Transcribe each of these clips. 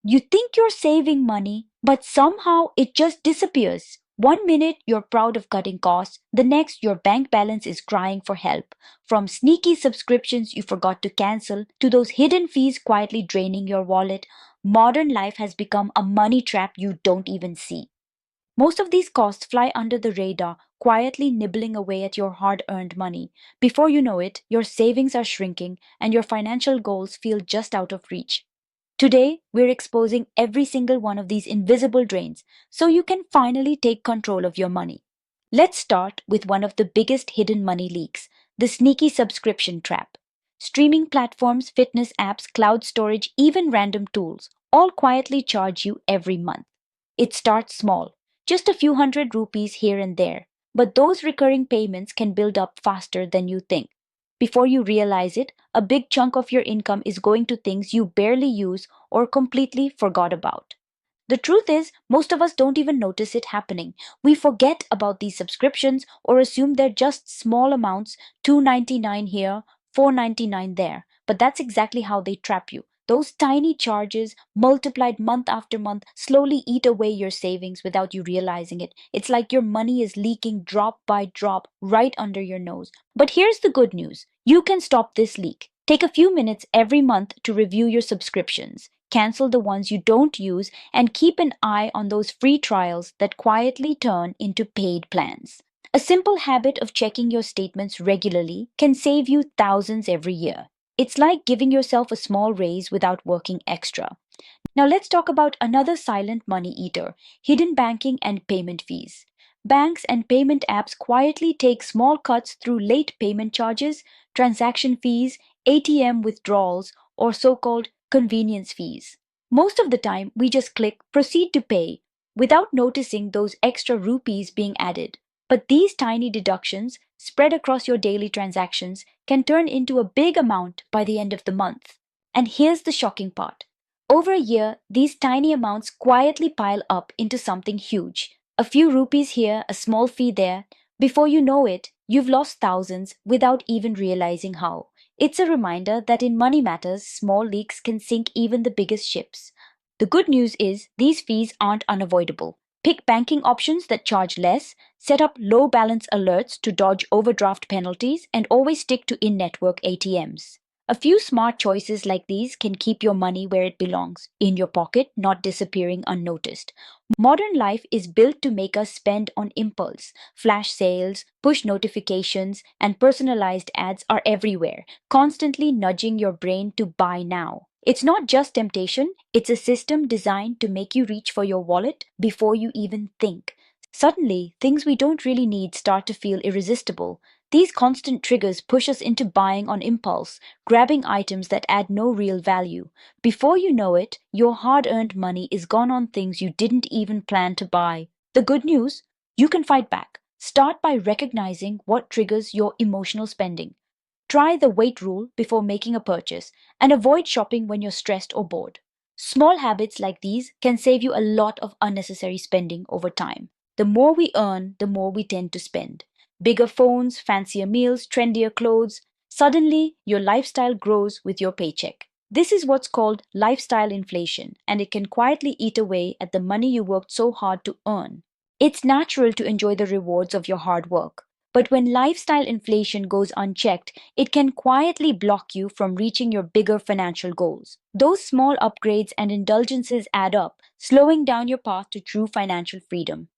You think you're saving money, but somehow it just disappears. One minute you're proud of cutting costs, the next your bank balance is crying for help. From sneaky subscriptions you forgot to cancel to those hidden fees quietly draining your wallet, modern life has become a money trap you don't even see. Most of these costs fly under the radar, quietly nibbling away at your hard earned money. Before you know it, your savings are shrinking and your financial goals feel just out of reach. Today, we're exposing every single one of these invisible drains so you can finally take control of your money. Let's start with one of the biggest hidden money leaks, the sneaky subscription trap. Streaming platforms, fitness apps, cloud storage, even random tools all quietly charge you every month. It starts small, just a few hundred rupees here and there, but those recurring payments can build up faster than you think. Before you realize it, a big chunk of your income is going to things you barely use or completely forgot about. The truth is, most of us don't even notice it happening. We forget about these subscriptions or assume they're just small amounts, 2.99 here, 4.99 there. But that's exactly how they trap you. Those tiny charges, multiplied month after month, slowly eat away your savings without you realizing it. It's like your money is leaking drop by drop right under your nose. But here's the good news. You can stop this leak. Take a few minutes every month to review your subscriptions. Cancel the ones you don't use and keep an eye on those free trials that quietly turn into paid plans. A simple habit of checking your statements regularly can save you thousands every year. It's like giving yourself a small raise without working extra. Now let's talk about another silent money eater, hidden banking and payment fees. Banks and payment apps quietly take small cuts through late payment charges, transaction fees, ATM withdrawals, or so-called convenience fees. Most of the time, we just click proceed to pay without noticing those extra rupees being added. But these tiny deductions, spread across your daily transactions, can turn into a big amount by the end of the month. And here's the shocking part. Over a year, these tiny amounts quietly pile up into something huge. A few rupees here, a small fee there. Before you know it, you've lost thousands without even realizing how. It's a reminder that in money matters, small leaks can sink even the biggest ships. The good news is these fees aren't unavoidable. Pick banking options that charge less, set up low balance alerts to dodge overdraft penalties, and always stick to in network ATMs. A few smart choices like these can keep your money where it belongs, in your pocket, not disappearing unnoticed. Modern life is built to make us spend on impulse. Flash sales, push notifications, and personalized ads are everywhere, constantly nudging your brain to buy now. It's not just temptation, it's a system designed to make you reach for your wallet before you even think. Suddenly, things we don't really need start to feel irresistible. These constant triggers push us into buying on impulse, grabbing items that add no real value. Before you know it, your hard earned money is gone on things you didn't even plan to buy. The good news? You can fight back. Start by recognizing what triggers your emotional spending. Try the wait rule before making a purchase and avoid shopping when you're stressed or bored. Small habits like these can save you a lot of unnecessary spending over time. The more we earn, the more we tend to spend. Bigger phones, fancier meals, trendier clothes. Suddenly, your lifestyle grows with your paycheck. This is what's called lifestyle inflation, and it can quietly eat away at the money you worked so hard to earn. It's natural to enjoy the rewards of your hard work. But when lifestyle inflation goes unchecked, it can quietly block you from reaching your bigger financial goals. Those small upgrades and indulgences add up, slowing down your path to true financial freedom.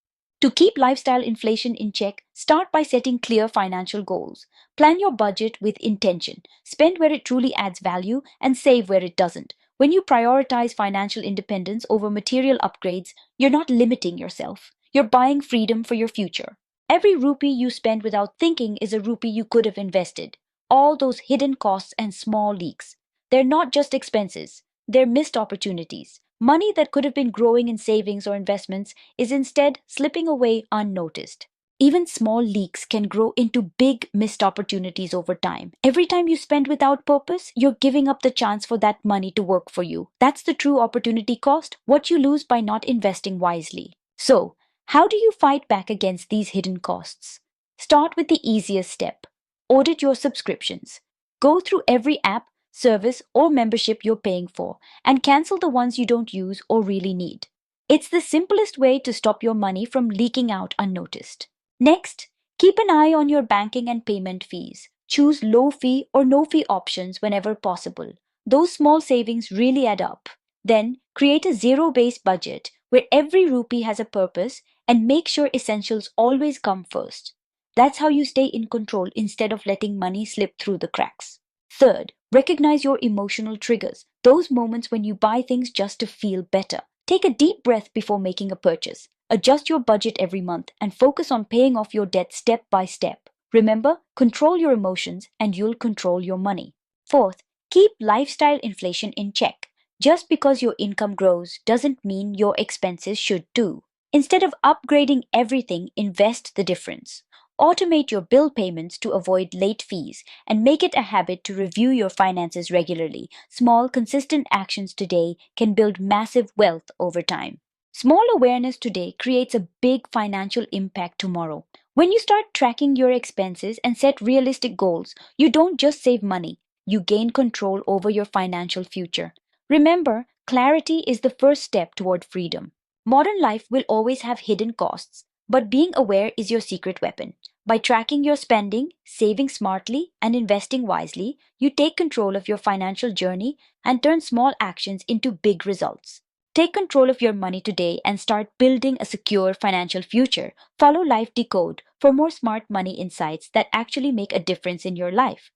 To keep lifestyle inflation in check, start by setting clear financial goals. Plan your budget with intention. Spend where it truly adds value and save where it doesn't. When you prioritize financial independence over material upgrades, you're not limiting yourself. You're buying freedom for your future. Every rupee you spend without thinking is a rupee you could have invested. All those hidden costs and small leaks. They're not just expenses, they're missed opportunities. Money that could have been growing in savings or investments is instead slipping away unnoticed. Even small leaks can grow into big missed opportunities over time. Every time you spend without purpose, you're giving up the chance for that money to work for you. That's the true opportunity cost, what you lose by not investing wisely. So, how do you fight back against these hidden costs? Start with the easiest step. Audit your subscriptions. Go through every app, service, or membership you're paying for, and cancel the ones you don't use or really need. It's the simplest way to stop your money from leaking out unnoticed. Next, keep an eye on your banking and payment fees. Choose low fee or no fee options whenever possible. Those small savings really add up. Then, create a zero based budget where every rupee has a purpose and make sure essentials always come first. That's how you stay in control instead of letting money slip through the cracks. Third, recognize your emotional triggers, those moments when you buy things just to feel better. Take a deep breath before making a purchase. Adjust your budget every month and focus on paying off your debt step by step. Remember, control your emotions and you'll control your money. Fourth, keep lifestyle inflation in check. Just because your income grows doesn't mean your expenses should too. Instead of upgrading everything, invest the difference. Automate your bill payments to avoid late fees and make it a habit to review your finances regularly. Small, consistent actions today can build massive wealth over time. Small awareness today creates a big financial impact tomorrow. When you start tracking your expenses and set realistic goals, you don't just save money, you gain control over your financial future. Remember, clarity is the first step toward freedom. Modern life will always have hidden costs, but being aware is your secret weapon. By tracking your spending, saving smartly, and investing wisely, you take control of your financial journey and turn small actions into big results. Take control of your money today and start building a secure financial future. Follow Life Decode for more smart money insights that actually make a difference in your life.